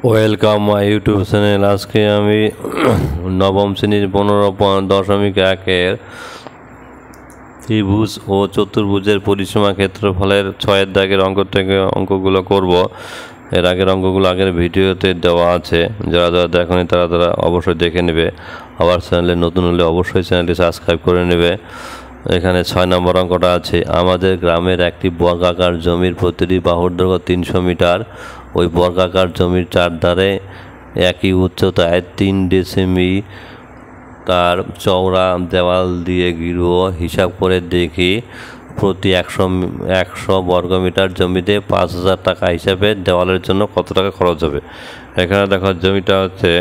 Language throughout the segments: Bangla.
Welcome my YouTube channel. আজকে আমি নবম শ্রেণীর 15.1-এর ত্রিভুজ ও চতুর্ভুজের পরিসীমা ক্ষেত্রফলের 6 দাগের অঙ্ক থেকে অঙ্কগুলো করব। এর আগের অঙ্কগুলো আগের ভিডিওতে দেওয়া আছে, যারা যারা দেখেনি তারা অবশ্যই দেখে নেবে। আবার চ্যানেলে নতুন হলে অবশ্যই চ্যানেলটি সাবস্ক্রাইব করে নেবে। এখানে 6 নম্বর অঙ্কটা আছে। আমাদের গ্রামের একটি বর্গাকার জমির প্রতিটি বাহুর দৈর্ঘ্য 300 মিটার। ওই বর্গাকার জমির চারধারে একই উচ্চতায় 3 ডেসিমিটার চওড়া দেওয়াল দিয়ে ঘিরব। হিসাব করে দেখি প্রতি 100 বর্গমিটার জমিতে 5,000 টাকা হিসাবে দেওয়ালের জন্য কত টাকা খরচ হবে। এখানে দেখো জমিটা হচ্ছে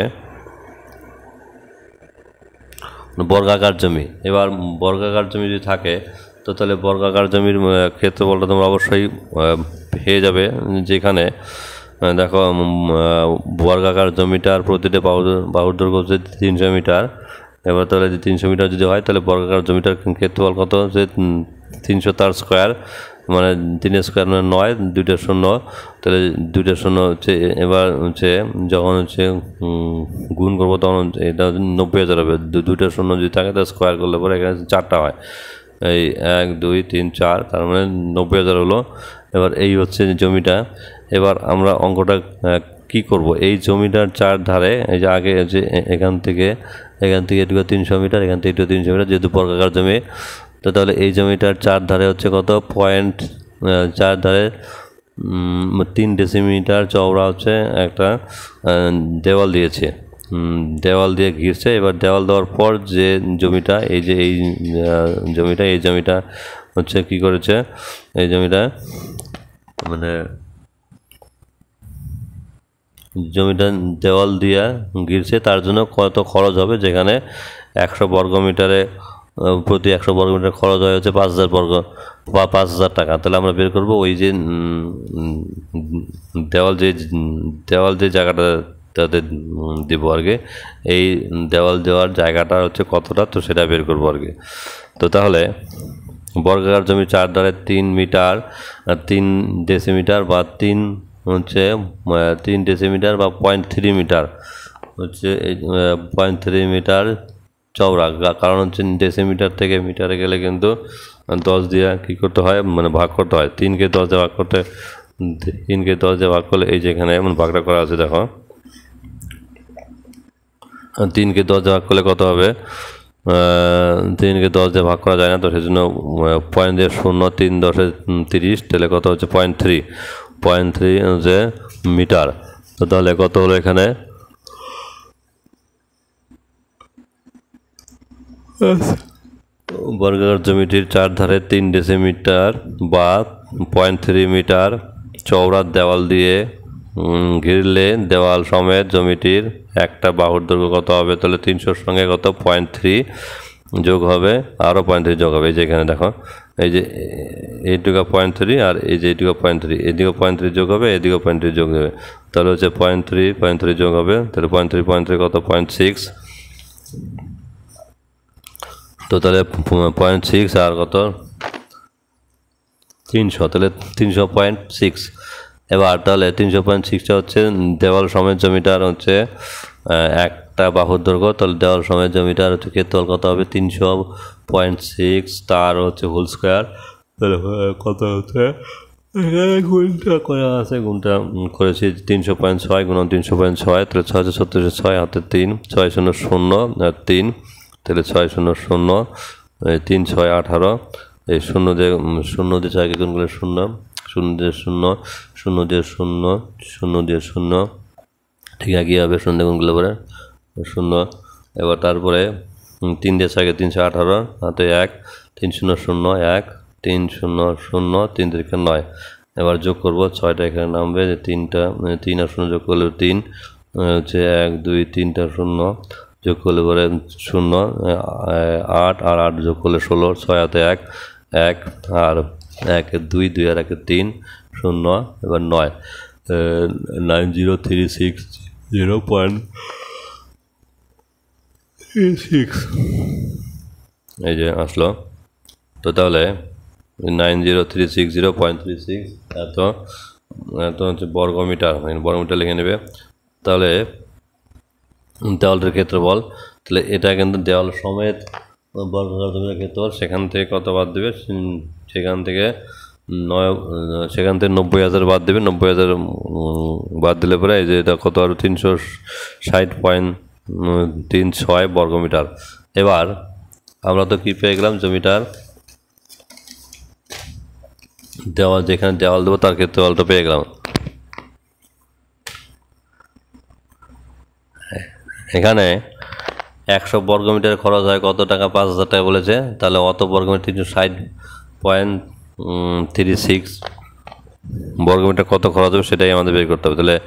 বর্গাকার জমি। এবার বর্গাকার জমি যদি থাকে তো তাহলে বর্গাকার জমির ক্ষেত্রফলটা তোমরা অবশ্যই পেয়ে যাবে। যেখানে দেখো বর্গাকার জমিটার প্রতিটা বাহুর দৈর্ঘ্য হচ্ছে 300 মিটার। এবার তাহলে 300 মিটার যদি হয় তাহলে বর্গাকার জমিটার ক্ষেত্রফল কত হচ্ছে 300 তার স্কোয়ার, মানে 3 স্কোয়ার মানে 9, 2টা শূন্য, তাহলে 2টা শূন্য হচ্ছে। এবার হচ্ছে যখন হচ্ছে গুণ করবো তখন এটা 90,000 হবে। 2টা শূন্য যদি থাকে তাহলে স্কোয়ার করলে পরে এখানে 4টা হয়, এই 1 2 3 4, তার মানে 90,000 হলো। এবার এই হচ্ছে জমিটা। এবার আমরা অঙ্কটা কি করব, এই জমিটার চার ধারে এই যে আগে যে এখান থেকে এটুকু 300 মিটার, এখান থেকে এটুকু 300 মিটার, যেহেতু বর্গাকার জমি তো তাহলে এই জমিটার চার ধারে হচ্ছে কত পয়েন্ট, চার ধারে 3 ডেসিমিটার চওড়া হচ্ছে একটা দেওয়াল দিয়েছে, দেওয়াল দিয়ে ঘিরছে। এবার দেওয়াল দেওয়ার পর যে জমিটা এই যে এই জমিটা হচ্ছে কি করেছে, এই জমিটা মানে জমিটা দেওয়াল দিয়া ঘিরছে, তার জন্য কত খরচ হবে, যেখানে 100 বর্গমিটারে প্রতি 100 বর্গমিটার খরচ হয় হচ্ছে 5,000 টাকা। তাহলে আমরা বের করব ওই যে দেওয়াল যে জায়গাটা তাদের দেব আর কি, এই দেওয়াল দেওয়ার জায়গাটা হচ্ছে কতটা, তো সেটা বের করবো আর কি। তো তাহলে বর্গাকার জমি চার ধারে 3 মিটার 3 ডেসিমিটার বা 3 ডেসিমিটার বা 0.3 মিটার হচ্ছে 0.3 মিটার চওড়া। কারণ হচ্ছে ডেসিমিটার থেকে মিটারে গেলে কিন্তু 10 দিয়ে কী করতে হয়, মানে ভাগ করতে হয়। 3কে 10 দিয়ে ভাগ করতে 3কে 10 দিয়ে ভাগ করলে এই যেখানে এমন ভাগটা করা আছে দেখো, 3কে 10 দিয়ে ভাগ করলে কত হবে, 3কে 10 দিয়ে ভাগ করা যায় না, তো সেই জন্য 0.0 3 10 30, তাহলে কত হচ্ছে 0.3 হচ্ছে মিটার। তো তাহলে কত হলো এখানে, বর্গাকার জমিটির চার ধারে 3 ডেসিমিটার বা 0.3 মিটার চওড়া দেওয়াল দিয়ে ঘিরলে দেওয়াল সমেত জমিটির একটা বাহুর দৈর্ঘ্য কত হবে, তাহলে 300-র সঙ্গে কত 0.3 যোগ হবে, আরও 0.3 যোগ হবে। এই যে এখানে দেখো এই যে এইটুকু 0.3 আর এই যে এইটুকু 0.3, এদিকে 0.3 যোগ হবে, এদিকে 0.3 যোগ হবে, তাহলে হচ্ছে 0.3 যোগ হবে, তাহলে 0.3 কত 0.6। তো তাহলে 0.6 আর কত 300, তাহলে 300.6। এবার তাহলে 300.6টা হচ্ছে দেওয়াল সমেত জমিটার হচ্ছে একটা বাহুর দৈর্ঘ্য, তাহলে দেওয়াল সমেত জমিটার হচ্ছে ক্ষেত্রফল কত হবে 300.6, তার হচ্ছে হোল স্কোয়ার। তাহলে কত হচ্ছে, গুণটা করা আছে, গুণটা করেছি 300.6 গুণন 300.6, তাহলে 636 হাতে 3 6 0 0 আর 3, তাহলে 6 0 0 3 6 18, এই শূন্য দিয়ে 6কে গুণ করলে 0 0 দিয়ে 0 0 দিয়ে 0 0 দিয়ে 0, ঠিক একই হবে, 0 দিয়ে গুণ করলে পরে 0। এবার তারপরে 3 দিয়ে 6কে 318 হাতে 1 3 0 0 1 3 0 0 3 3 9। এবার যোগ করবো, 6টা এখানে নামবে, যে 3টা 3 আর 0 যোগ করলে 3 হচ্ছে 1 2 3টা 0 যোগ করলে পরে 0 8 আর 8 যোগ করলে 16, 6 হাতে 1 1 আর 1 2 2 আর 1 3 0, এবার 9 9036 এই যে আসলো। তো তাহলে 9036 0.36 এত হচ্ছে বর্গমিটার, বর্গমিটার লিখে নেবে। তাহলে দেওয়ালটির ক্ষেত্রফল, তাহলে এটা কিন্তু দেওয়াল সমেত বর্গাকার জমির ক্ষেত্রফল। সেখান থেকে কত বাদ দেবে? সেখান থেকে 90,000 বাদ দেবে। 90,000 বাদ দিলে পরে এই যে এটা কত আর 360.36 বর্গমিটার। এবার আমরা তো কি পেয়ে গেলাম? জমিটার দেওয়াল, যেখানে দেওয়াল দেবো তার ক্ষেত্রফলটা পেয়ে গেলাম। এখানে 100 বর্গমিটার খরচ হয় কত টাকা? 5,000 টাকা বলেছে। তাহলে অত বর্গমিটার 360.36 বর্গমিটার কত খরচ হবে সেটাই আমাদের বের করতে হবে। তাহলে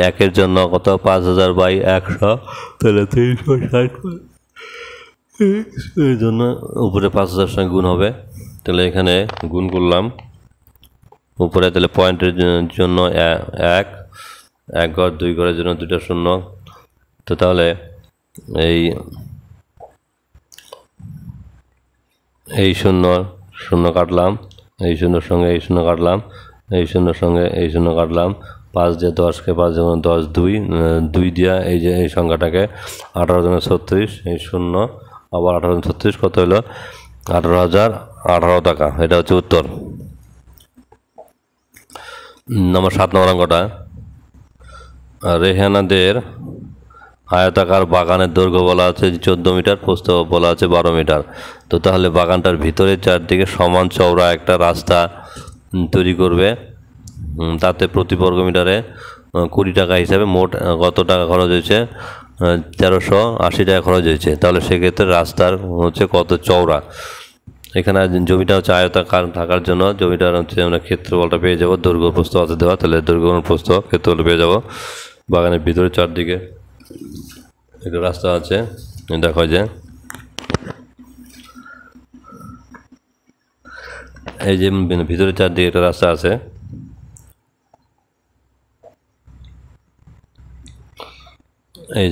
একের জন্য কত? 5,000/100, তাহলে 360 এর জন্য উপরে 5,000 সঙ্গে গুণ হবে। তাহলে এখানে গুণ করলাম উপরে, তাহলে পয়েন্টের জন্য 1 ঘর, 2 ঘরের জন্য 2টা শূন্য। তো তাহলে এই শূন্য শূন্য কাটলাম, এই শূন্যর সঙ্গে এই শূন্য কাটলাম, এই শূন্যর সঙ্গে এই শূন্য কাটলাম। 5 দিয়ে 10কে 5 যেমন 10, 2 দিয়া এই যে এই সংখ্যাটাকে 18,36, এই শূন্য আবার 18,36 কত হলো? 18,018 টাকা। এটা হচ্ছে উত্তর। নম্বর 7 নম্বর অঙ্কটা, রেহানাদের আয়তাকার বাগানের দৈর্ঘ্য বলা আছে 14 মিটার, প্রস্থ বলা আছে 12 মিটার। তো তাহলে বাগানটার ভিতরে চারদিকে সমান চওড়া একটা রাস্তা তৈরি করবে। তাতে প্রতি বর্গ মিটারে 20 টাকা হিসাবে মোট কত টাকা খরচ হয়েছে? 1,380 টাকা খরচ হয়েছে। তাহলে সেক্ষেত্রে রাস্তার হচ্ছে কত চওড়া? এখানে জমিটা হচ্ছে আয়তাকার থাকার জন্য জমিটার হচ্ছে আমরা ক্ষেত্রফলটা পেয়ে যাবো। দৈর্ঘ্য প্রস্থ আছে দেওয়া, তাহলে দৈর্ঘ্য প্রস্থ ক্ষেত্রফল পেয়ে যাবো। বাগানের ভিতরে চারদিকে একটা রাস্তা আছে, দেখো যে এই যে ভিতরে চারদিকে একটা রাস্তা আছে। এই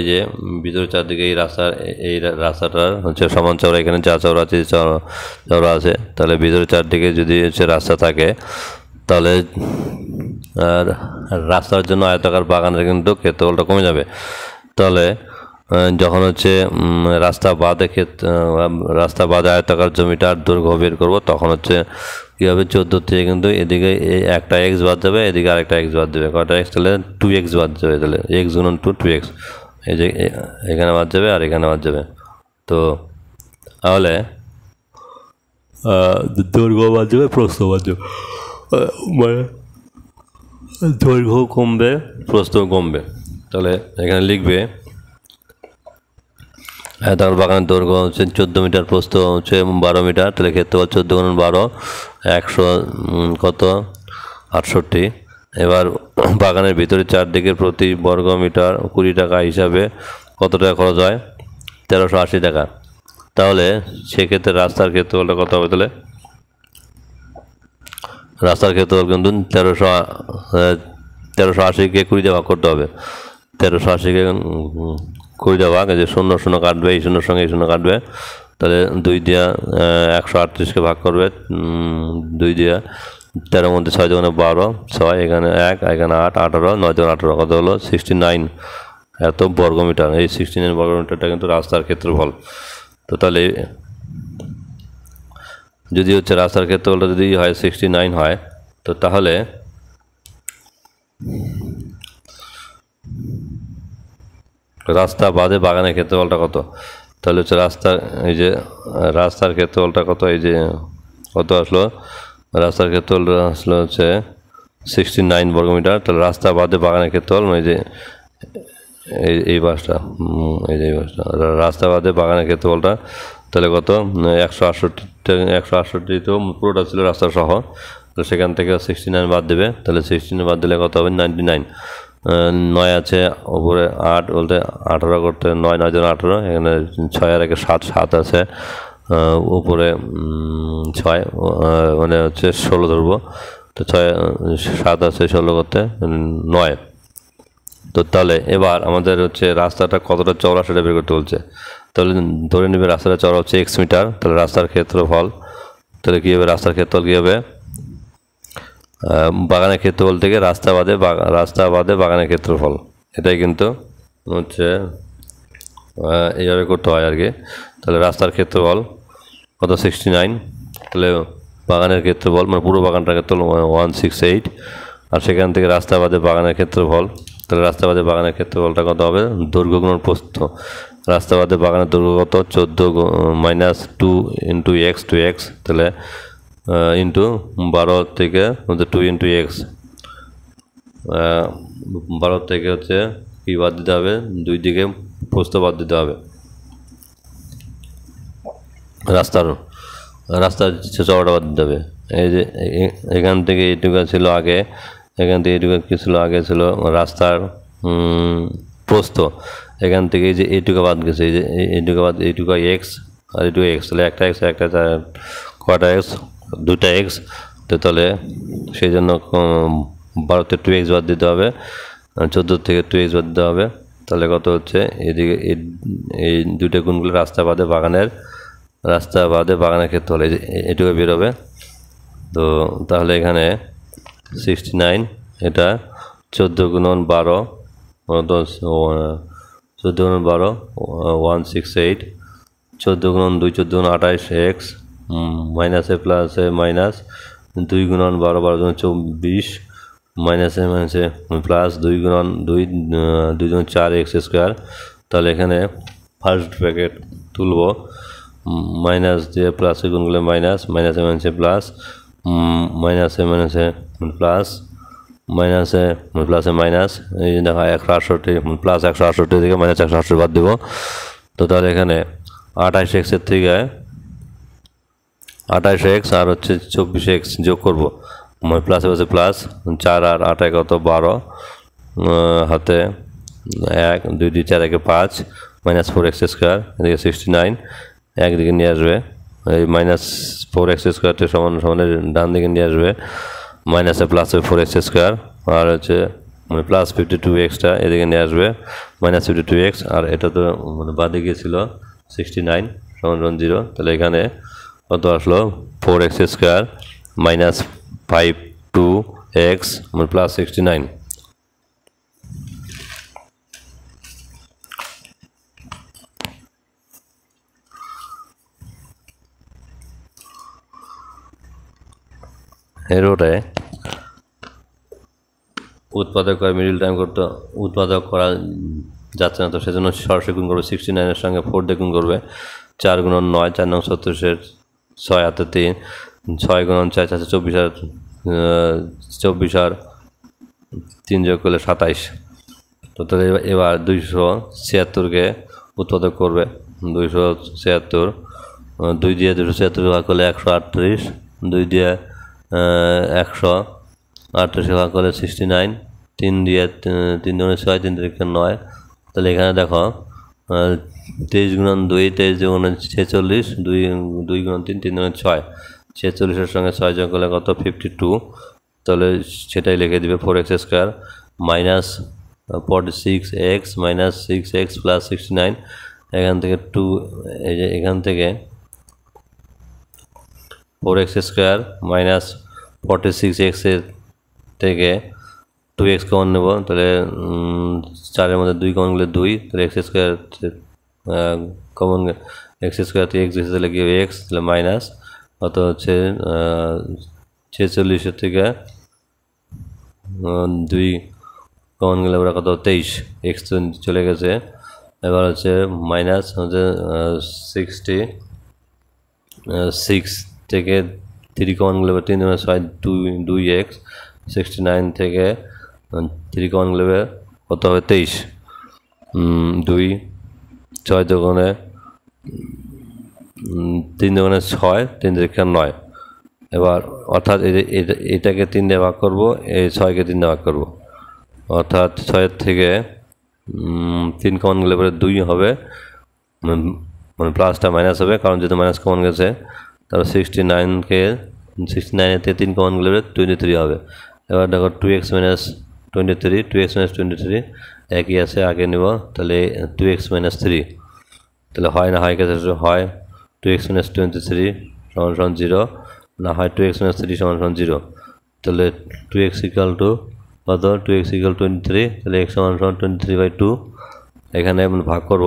যে ভিতরে চারদিকে এই রাস্তাটার হচ্ছে সমান চওড়া। এখানে যা চওড়া আছে চওড়া আছে, তাহলে ভিতরে চারদিকে যদি হচ্ছে রাস্তা থাকে তাহলে আর রাস্তার জন্য আয়তাকার বাগানের কিন্তু ক্ষেত্রফলটা কমে যাবে। তাহলে যখন হচ্ছে রাস্তা বাদে আয়তাকার জমিটার দৈর্ঘ্য বের করবো, তখন হচ্ছে কী হবে? 14 থেকে কিন্তু এদিকে একটা x বাদ যাবে, এদিকে আরেকটা x বাদ দেবে। কয়টা x? তাহলে 2x বাদ যাবে। তাহলে x গুণন 2x, এই যে এখানে বাদ যাবে আর এখানে বাদ যাবে। তো তাহলে দৈর্ঘ্য বাদ যাবে, প্রস্থ বাদ যাবে, মানে দৈর্ঘ্য কমবে, প্রস্থ কমবে। তাহলে এখানে লিখবে আয়তাকার বাগানের দৈর্ঘ্য হচ্ছে 14 মিটার, প্রস্থ হচ্ছে 12 মিটার। তাহলে ক্ষেত্রফল 14 গুণন 12, 100 কত? 68। এবার বাগানের ভিতরে চারদিকে প্রতি বর্গ মিটার 20 টাকা হিসাবে কত টাকা খরচ হয়? 1,380 টাকা। তাহলে সেক্ষেত্রে রাস্তার ক্ষেত্রফলটা কত হবে? তাহলে রাস্তার ক্ষেত্রফল কিন্তু 1,380কে 20 দিয়ে ভাগ করতে হবে। 1,380কে 20 দিয়ে ভাগ, যে 0 0 কাটবে, এই শূন্যর সঙ্গে এই শূন্য কাটবে। তাহলে 2 দিয়ে 138কে ভাগ করবে, 2 দিয়ে 13 মধ্যে 6 × 12, 6, এখানে 1, এখানে 8, 18, 9 × 18 কত হলো? 69 এত বর্গমিটার। এই 69 বর্গমিটারটা কিন্তু রাস্তার ক্ষেত্রফল। তো তাহলে যদি হচ্ছে রাস্তার ক্ষেত্রফলটা যদি হয় 69 হয়, তো তাহলে রাস্তা বাদে বাগানের ক্ষেত্রফলটা কত? তাহলে হচ্ছে এই যে রাস্তার ক্ষেত্রফলটা কত? এই যে কত আসলো? রাস্তার ক্ষেত্রফলটা আসলো হচ্ছে 69 বর্গমিটার। তাহলে রাস্তা বাদে বাগানের ক্ষেত্রফল, এই যে এই বাসটা, এই যে এই বাসটা, রাস্তা বাদে বাগানের ক্ষেত্রফলটা তাহলে কত? 168 তো পুরোটা ছিল রাস্তা সহ। তো সেখান থেকে 69 বাদ দেবে। তাহলে 69 বাদ দিলে কত হবে? 99। 9 আছে ওপরে, 8 বলতে 18 করতে 9, 9 × 18, এখানে 6 আর 1 7, 7 আছে উপরে 6, মানে হচ্ছে 16 ধরবো। তো 6 7 আছে 16 করতে 9। তো তাহলে এবার আমাদের হচ্ছে রাস্তাটা কতটা চওড়া সেটা বের করতে বলছে। তাহলে ধরে নেবে রাস্তাটা চওড়া হচ্ছে x মিটার। তাহলে রাস্তার ক্ষেত্রফল, তাহলে কী হবে? রাস্তার ক্ষেত্রফল কী হবে? বাগানের ক্ষেত্রফল থেকে রাস্তা বাদে বাগানের ক্ষেত্রফল, এটাই কিন্তু হচ্ছে এইভাবে করতে হয় আর কি। তাহলে রাস্তার ক্ষেত্রফল কত 69, তাহলে বাগানের ক্ষেত্রফল মানে পুরো বাগানটার ক্ষেত্রফল 168, আর সেখান থেকে রাস্তা বাদে বাগানের ক্ষেত্রফল, তাহলে রাস্তা বাদে বাগানের ক্ষেত্রফলটা কত হবে, দৈর্ঘ্য গুণন প্রস্থ। রাস্তা বাদে বাগানের দৈর্ঘ্য কত 14 মাইনাস 2 ইন্টু এক্স, 2x, তাহলে ইন্টু 12 থেকে 2 ইন্টু এক্স, 12 থেকে হচ্ছে কি বাদ দিতে হবে, দুই দিকে প্রস্থ বাদ দিতে হবে। রাস্তার চওড়াটা বাদ দিতে হবে। এই যে এখান থেকে এইটুকু ছিল আগে, এখান থেকে এইটুকু কী ছিল আগে, ছিল রাস্তার প্রস্থ। এখান থেকে এই যে এইটুকু বাদ গেছে, এই যে এইটুকু বাদ, এইটুকু এক্স আর এইটুকু এক্স, তাহলে একটা এক্স একটা কটা এক্স, দুটা এক্স, তো তাহলে সেই জন্য 12 থেকে 2x বাদ দিতে হবে, 14 থেকে 2x বাদ দিতে হবে। তাহলে কত হচ্ছে, এদিকে এই দুটো গুণগুলো রাস্তা বাদে বাগানের ক্ষেত্রে হলে এটুকু বেরোবে। তো তাহলে এখানে 69, এটা 14 গুণন 12, 14 গুণন 12 168, 14 গুণন 2 14 গুণন 28 এক্স, মাইনাসে প্লাসে মাইনাস, 2 গুণন 12 12 গুণন 24, মাইনাসে মাইনাসে প্লাস, 2 গুণন 2 2 গুণন 4 এক্স স্কোয়ার। তাহলে এখানে ফার্স্ট ব্র্যাকেট তুলব, মাইনাস দিয়ে প্লাসে গুণগুলো মাইনাস, মাইনাসে মাইনাসে প্লাস, মাইনাসে মাইনাসে প্লাস, মাইনাসে প্লাসে মাইনাস, এই দেখা 168 প্লাস 168 থেকে মাইনাস 168 বাদ দিব। তো তাহলে এখানে 28 এক্সের থেকে 28 এক্স আর হচ্ছে 24 এক্স যোগ করবো, প্লাসে পাশে প্লাস, 4 আর 8 কত 12, হাতে 1 2 2 4 1 5, মাইনাস 4x স্কোয়ার, এদিকে 69 একদিকে নিয়ে আসবে, এই মাইনাস 4x স্কোয়ারটি সমান ডান দিকে নিয়ে আসবে, মাইনাসে প্লাসে 4x স্কোয়ার, আর হচ্ছে প্লাস 52xটা এদিকে নিয়ে আসবে, মাইনাস 52x, আর এটা তো বাদে গিয়েছিল 69 সমান 0। তাহলে এখানে কত আসলো, 4x square minus 52x plus 69। এরোটায় উৎপাদক করে মিডিল টাইম করতে, উৎপাদক করা যাচ্ছে না, তো সেজন্য সরাসরি গুণ করবে, 69-এর সঙ্গে 4 দিয়ে গুণ করবে, 4 গুণন 9, 4 9 37, 6 হাতে 3, 6 গুণন 4 4 24, আর 24 আর 3 যোগ করলে 27। তো তাহলে এবার 276কে উৎপাদক করবে, 276, 2 দিয়ে 276 ভাগ করলে 138, 2 দিয়ে 138 ভাগ করলে 69, 3 দিয়ে 3 গুণে 6, 3 3 9। তাহলে এখানে দেখো 23 গুণন 2, 23 গুণন 46, 2 গুণন 3, 3 গুণন 6, 46-এর সঙ্গে 6 যোগ করলে কত 52। তাহলে সেটাই লিখে দিবে 4x square minus 46x minus 6x plus 69, এখান থেকে 2, এই যে এখান থেকে 4x স্কোয়ার মাইনাস 46x এর থেকে 2x কমন নেব, তাহলে 4-এর মধ্যে 2 কমন গেলে 2, তাহলে x square common, x square থেকে x দিয়েছে, তাহলে কি x, তাহলে মাইনাস কত হচ্ছে 46-এর থেকে 2 কমন গেলে ওরা কত 23, x তো চলে গেছে। এবার হচ্ছে মাইনাস হচ্ছে 66 থেকে 3 কমন গেলে 3 গুণে 6 2x, 69 থেকে 3 কমন গেলে কত হবে 23, 2 6 দুগুণে 3 দুগুণে 6, 3 3 9। এবার অর্থাৎ এটাকে 3 দিয়ে ভাগ করবো, এই 6কে 3 দিয়ে ভাগ করবো, অর্থাৎ 6-এর থেকে 3 কমন গেলে পরে 2 হবে, মানে প্লাসটা মাইনাস হবে, কারণ যেহেতু মাইনাস কমন গেছে। তারপর 69-এর থেকে 3 কমন গেলে 23 হবে। এবার দেখো 2x মাইনাস 23 একই আছে, আগে নেব, তাহলে 2x মাইনাস 3, তাহলে হয় না হয় গেছে, হয় 2x মাইনাস 23 সমান 0, না হয় 2x মাইনাস 3 সমান 0। তাহলে 2x = কত, 2x = 23, তাহলে x = 23/2। এখানে আমরা ভাগ করব,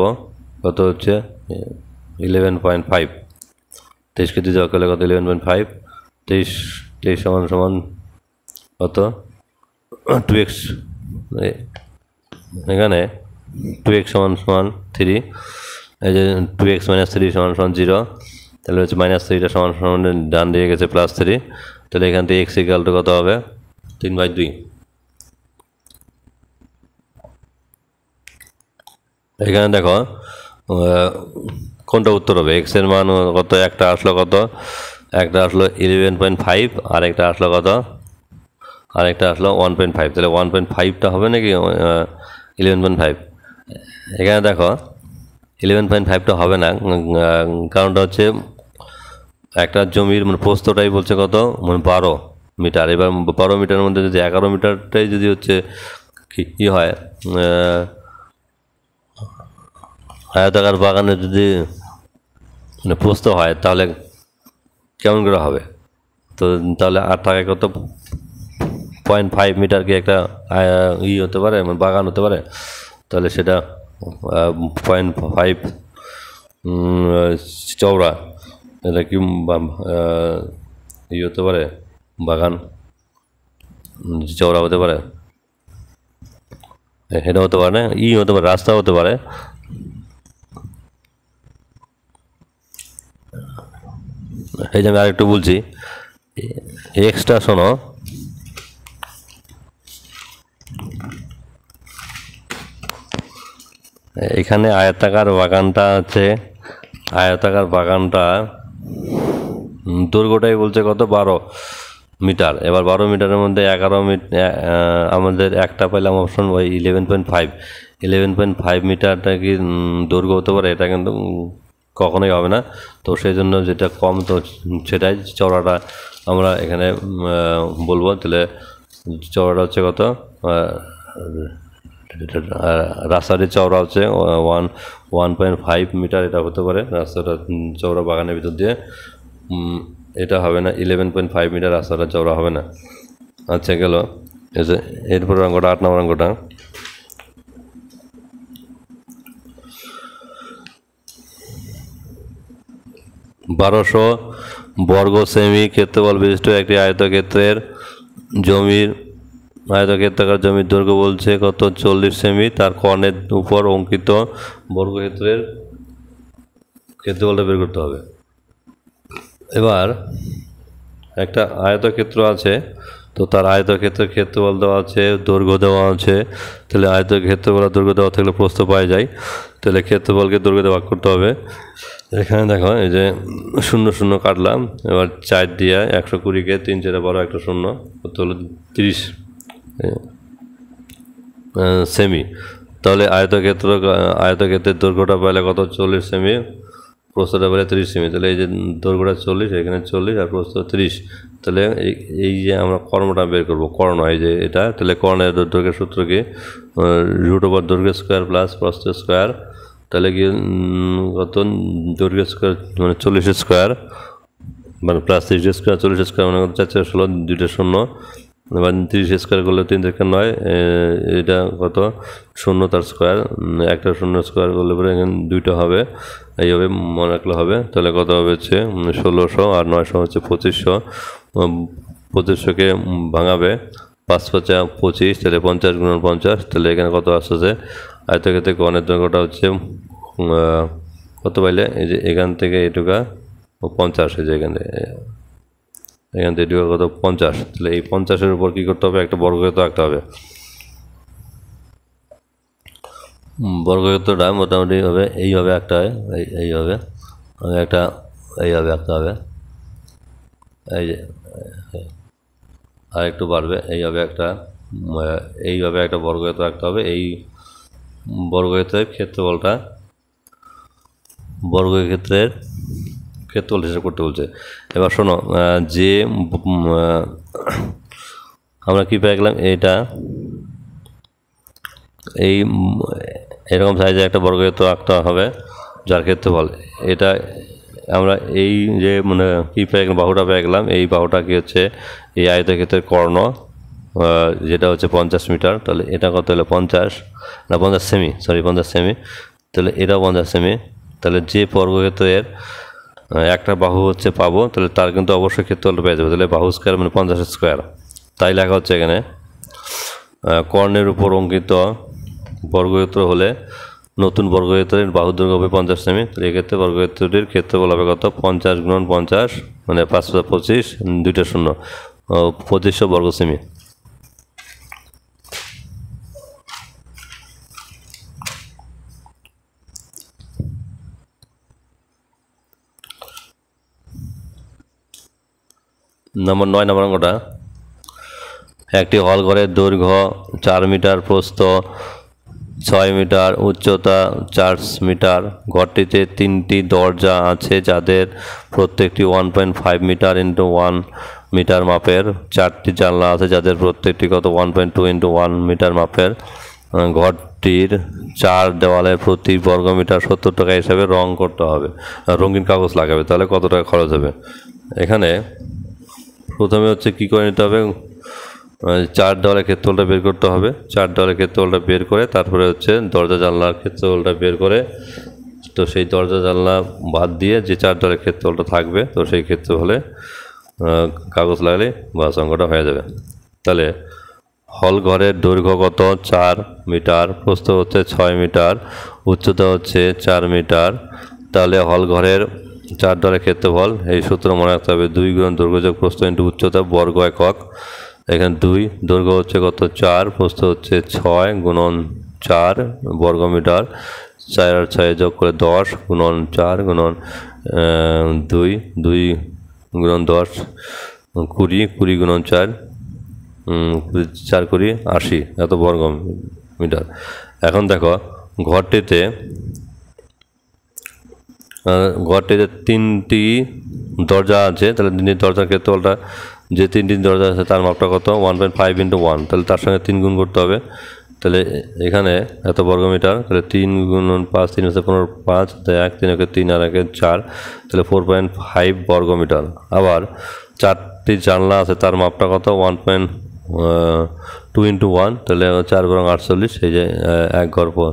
কত হচ্ছে 11.5, 23কে 2 যোগ করলে কত 11.5, 23 সমান কত 2x, এখানে 2x সমান 3, এই যে 2x - 3 সমান 0, তাহলে হচ্ছে -3টা সমান ডান দিকে গেছে +3, তাহলে এখান থেকে x = কত হবে 3/2। এখানে দেখো কোনটা উত্তর হবে, x এর মান কত, একটা আসলো কত, একটা আসলো 11.5, আর একটা আসলো কত, আর একটা আসলো 1.5, তাহলে 1.5টা হবে নাকি 11.5? এখানে দেখো 11.5টা হবে না, কারণটা হচ্ছে একটা জমির প্রস্থটাই বলছে কত 12 মিটার। এবার 12 মিটারের মধ্যে যদি 11 মিটারটাই যদি হচ্ছে কি হয়, আয়তাকার বাগানে যদি প্রস্থ হয় তাহলে কেমন করে হবে? তো তাহলে 8 টাকায় কত 0.5 মিটার কি একটা হতে পারে, বাগান হতে পারে? তাহলে সেটা 0.5 চওড়া, এটা কি হতে পারে, বাগান চওড়া হতে পারে? এটা হতে পারে না, হতে পারে, রাস্তা হতে পারে। এই যে আমি আরেকটু বলছি, এক্সট্রা শোনো, এখানে আয়তাকার বাগানটা দৈর্ঘ্যটাই বলছে কত 12 মিটার। এবার 12 মিটারের মধ্যে 11 মিটার আমাদের একটা পেলাম অপশন 11.5 মিটারটা কি দৈর্ঘ্য হতে পারে? এটা কিন্তু কখনোই হবে না। তো সেই জন্য যেটা কম, তো সেটাই চওড়াটা আমরা এখানে বলবো। তাহলে চওড়াটা হচ্ছে কত, রাস্তাটির চওড়া হচ্ছে 1.5 মিটার, এটা হতে পারে রাস্তাটা চওড়া বাগানের ভিতর দিয়ে। এটা হবে না, 11.5 মিটার রাস্তাটা চওড়া হবে না। আচ্ছা গেল, এরপর অঙ্কটা 8 নম্বর অঙ্কটা। বারোশো বর্গ সেমি ক্ষেত্রফল বিশিষ্ট একটি আয়তক্ষেত্রাকার জমির দৈর্ঘ্য বলছে কত 40 সেমি। তার কর্ণের উপর অঙ্কিত বর্গক্ষেত্রের ক্ষেত্রফলটা বের করতে হবে। এবার একটা আয়তক্ষেত্র আছে, তো তার আয়তক্ষেত্রের ক্ষেত্রফল দেওয়া আছে, দৈর্ঘ্য দেওয়া আছে। তাহলে আয়তক্ষেত্রফল আর দৈর্ঘ্য দেওয়া থাকলে প্রস্থ পাওয়া যায়, তাহলে ক্ষেত্রফলকে দৈর্ঘ্যে ভাগ করতে হবে। এখানে দেখো, এই যে 0 0 কাটলাম, এবার 4 দিয়ে 120কে 3 4 12 একটা 0, কত হলো 30 সেমি। তাহলে আয়তক্ষেত্রের দৈর্ঘ্যটা পেলে কত 40 সেমি, প্রস্থটা পেলে 30 সেমি। তাহলে এই যে দৈর্ঘ্যটা 40, এখানে 40 আর প্রস্থ 30। তাহলে এই যে আমরা কর্ণটা বের করবো, কর্ণ এই যে এটা, তাহলে কর্ণের দৈর্ঘ্যের সূত্র কি √ দৈর্ঘ্য স্কোয়ার প্লাস প্রস্থ স্কোয়ার। তাহলে কি কত দৈর্ঘ্য স্কোয়ার মানে 40 স্কোয়ার মানে প্লাস 30 স্কোয়ার, 40 স্কোয়ার মানে কত 4 4 16, 2টা 0, এবার 30 স্কোয়ার করলে 3 থেকে 9, এটা কত 0 তার স্কোয়ার, একটা 0 স্কোয়ার করলে পরে এখানে 2টা হবে, এইভাবে মনে রাখলে হবে। তাহলে কত হবে হচ্ছে 1600, আর 900 হচ্ছে 2500। 2500কে ভাঙাবে 5 5 25, তাহলে 50 × 50, তাহলে এখানে কত আসছে আয়তক্ষেত্রে কর্ণের দৈর্ঘ্যটা হচ্ছে কত পাইলে, এই যে এখান থেকে এটুকা 50, এই যে এখান থেকে এটুকা কত 50। তাহলে এই 50-এর উপর কী করতে হবে, একটা বর্গক্ষেত্র আঁকতে হবে। বর্গক্ষেত্রটা মোটামুটি হবে এইভাবে আঁকতে হয়, এইভাবে একটা এইভাবে আঁকতে হবে, এই যে আর একটু বাড়বে, এইভাবে একটা বর্গক্ষেত্র আঁকতে হবে। এই বর্গক্ষেত্রের ক্ষেত্রফল হিসাব করতে বলছে। এবার শোনো, যে আমরা কি পেয়ে গেলাম, এরকম সাইজে একটা বর্গক্ষেত্র আঁকতে হবে, যার ক্ষেত্রফল এটা আমরা এই যে কি পেয়ে গেলাম, বাহুটা পেয়ে গেলাম। এই বাহুটা কি হচ্ছে এই আয়তক্ষেত্রের কর্ণ যেটা হচ্ছে 50 মিটার, তাহলে এটা কত হলো 50 না 50 সেমি, সরি 50 সেমি, তাহলে এটাও 50 সেমি। তাহলে যে বর্গক্ষেত্রের একটা বাহু হচ্ছে পাবো, তাহলে তার কিন্তু অবশ্যই ক্ষেত্রফলটা পেয়ে যাবে। তাহলে বাহু স্কোয়ার মানে 50 স্কোয়ার। তাই লেখা হচ্ছে এখানে কর্ণের উপর অঙ্কিত বর্গক্ষেত্র হলে নতুন বর্গক্ষেত্রের বাহু দৈর্ঘ্য হবে 50 সেমি। তাহলে এক্ষেত্রে বর্গক্ষেত্রটির ক্ষেত্রফল হবে কত 50 গুণন 50 মানে 525, দুইটা শূন্য, 2500 বর্গ সেমি। নম্বর 9 নম্বর অঙ্কটা, একটি হল ঘরের দৈর্ঘ্য 4 মিটার, প্রস্থ 6 মিটার, উচ্চতা 4 মিটার। ঘরটিতে 3টি দরজা আছে যাদের প্রত্যেকটি 1.5 মিটার ইন্টু 1 মিটার মাপের। 4টি জানলা আছে যাদের প্রত্যেকটি কত 1.2 ইন্টু 1 মিটার মাপের। ঘরটির 4 দেওয়ালে প্রতি বর্গমিটার 70 টাকা হিসাবে রং করতে হবে, রঙিন কাগজ লাগাবে। তাহলে কত টাকা খরচ হবে? এখানে প্রথমে হচ্ছে কী করে নিতে হবে, 4 দেওয়ালের ক্ষেত্রফলটা বের করতে হবে। 4 দেওয়ালের ক্ষেত্রফলটা বের করে তারপরে হচ্ছে দরজা জানলার ক্ষেত্রফলটা বের করে, তো সেই দরজা জানলা বাদ দিয়ে যে 4 দেওয়ালের ক্ষেত্রফলটা থাকবে, তো সেই ক্ষেত্রফলে কাগজ লাগালে বাস অঙ্কটা হয়ে যাবে। তাহলে হল ঘরের দৈর্ঘ্য কত 4 মিটার, প্রস্থ হচ্ছে 6 মিটার, উচ্চতা হচ্ছে 4 মিটার। তাহলে হল ঘরের 4 দেওয়ালের ক্ষেত্রফল, এই সূত্র মনে রাখতে হবে, 2 গুণ দৈর্ঘ্য যোগ প্রস্থ ইন্টু উচ্চতা বর্গ একক। এখানে 2, দৈর্ঘ্য হচ্ছে কত 4, প্রস্থ হচ্ছে 6 গুণন 4 বর্গমিটার, 4 আর 6 যোগ করে 10 গুণন 4 গুণন 2, 2 গুণন 10 20, 20 গুণন 4, 4 20 80, এত বর্গ মিটার। এখন দেখো ঘরটিতে 3টি দরজা আছে, তাহলে 3টি দরজার ক্ষেত্রফলটা, যে 3টি দরজা আছে তার মাপটা কত 1.5 ইন্টু 1, তাহলে তার সঙ্গে 3 গুণ করতে হবে। তাহলে এখানে এত বর্গমিটার, তাহলে 3 গুণন 5, 3 হচ্ছে 15, 5 1 3 একে 3 আর একে 4, তাহলে 4.5 বর্গমিটার। আবার 4টি জানলা আছে তার মাপটা কত 1.2 ইন্টু 1, তাহলে 4 বরং 48, এই যে 1 ঘর পর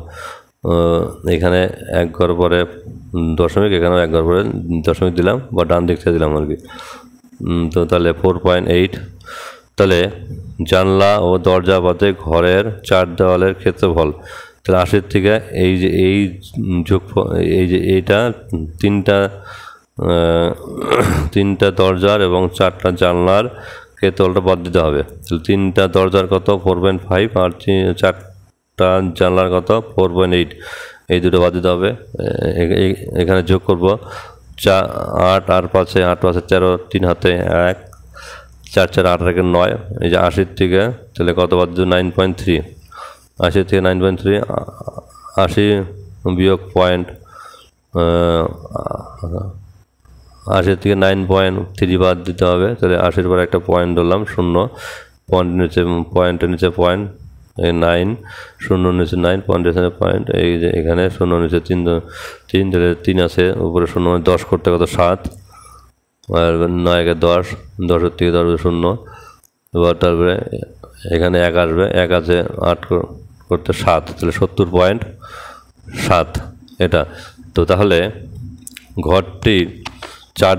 এখানে 1 ঘর পরে দশমিক, এখানেও 1 ঘর পরে দশমিক দিলাম বা ডান দিক থেকে দিলাম আর কি। তো তাহলে 4.8। তাহলে জানলা ও দরজা বাদে ঘরের 4 দেওয়ালের ক্ষেত্রফল, তাহলে 80 থেকে এই যে এই যোগ, এই যে এইটা 3টা দরজার এবং 4টা জানলার ক্ষেত্রফলটা বাদ দিতে হবে। তাহলে 3টা দরজার কত 4.5 আর 4টা জানলার কত 4.8, এই দুটো বাদ দিতে হবে। এখানে যোগ করব 8 আর 5 8 5 13, 3 হাতে 1, 4 4 8 একে 9, এই যে 80 থেকে তাহলে কত বাদ দিতে 9.3, 80 থেকে 9.3, 80 বিয়োগ পয়েন্ট 80 থেকে 9.3 বাদ দিতে হবে। তাহলে 80-এর পর একটা পয়েন্ট ধরলাম, 0, পয়েন্টের নিচে পয়েন্ট 9, 0 নিচে 9, পয়েন্টের সাথে পয়েন্ট, এই যে এখানে 0 নিচে 3, তাহলে 3 আছে উপরে 0, 10 করতে কত 7, আর 9 একে 10, 10-এর থেকে 10 0, এবার তারপরে এখানে 1 আসবে, 1 আছে 8 করতে 7, তাহলে 70.7 এটা। তো তাহলে ঘরটি 4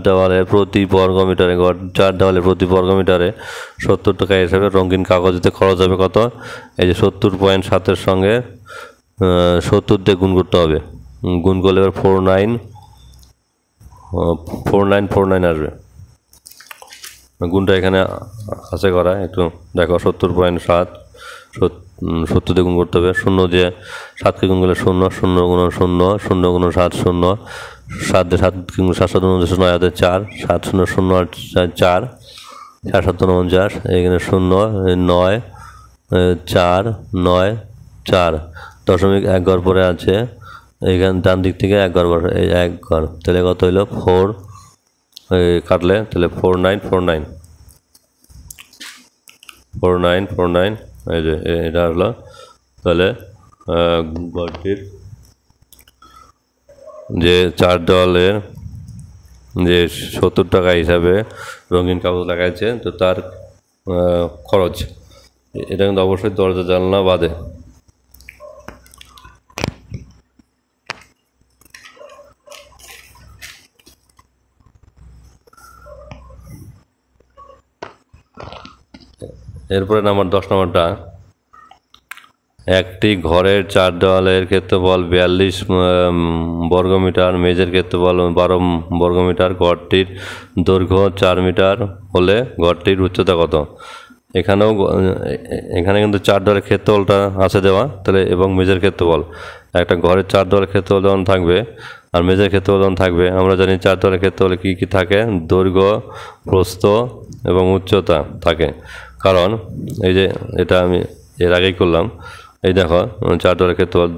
দেওয়ালে প্রতি বর্গমিটারে, 4 দেওয়ালে প্রতি বর্গমিটারে 70 টাকা হিসাবে রঙিন কাগজেতে খরচ হবে কত, এই যে 70.7-এর সঙ্গে 70 দিয়ে গুণ করতে হবে। গুণ করলে এবার 4949 আসবে। গুণটা এখানে আছে করা, একটু দেখো 70.7, 70 দিয়ে গুণ করতে হবে। 0 দিয়ে 7কে গুণ করলে 0, 0 গুণন 0, 0 গুণন 7 0, 7 দিয়ে 7 গুণ 7 7 9 হাতে 4, 7 0 0 আর 4, 4 7 49, এখানে 0 9 4 9 4, দশমিক 1 ঘর পরে আছে, এইখানে ডান দিক থেকে 1 ঘর পরে, এই 1 ঘর, তাহলে কত হইলো 4, কাটলে তাহলে 4949, এই যে এটা হলো। তাহলে ঘরটির যে 4 দেওয়ালের যে 70 টাকা হিসাবে রঙিন কাগজ লাগাইছে, তো তার খরচ এটা কিন্তু অবশ্যই দরজা জানলা বাদে। এরপরে নাম্বার 10 নম্বরটা, একটি ঘরের 4 দেওয়ালের ক্ষেত্রফল 42 বর্গমিটার, মেঝের ক্ষেত্রফল 12 বর্গমিটার, ঘরটির দৈর্ঘ্য 4 মিটার হলে ঘরটির উচ্চতা কত? এখানে কিন্তু 4 দেওয়ালের ক্ষেত্রফলটা আছে দেওয়া, তাহলে এবং মেঝের ক্ষেত্রফল, একটা ঘরের 4 দেওয়ালের ক্ষেত্রফল যখন থাকবে আর মেঝের ক্ষেত্রফল যখন থাকবে, আমরা জানি 4 দেওয়ালের ক্ষেত্রফলে কী কী থাকে, দৈর্ঘ্য, প্রস্থ এবং উচ্চতা থাকে। কারণ এই যে এটা আমি এর আগেই করলাম, এই দেখো 4 দেওয়ালের ক্ষেত্রফল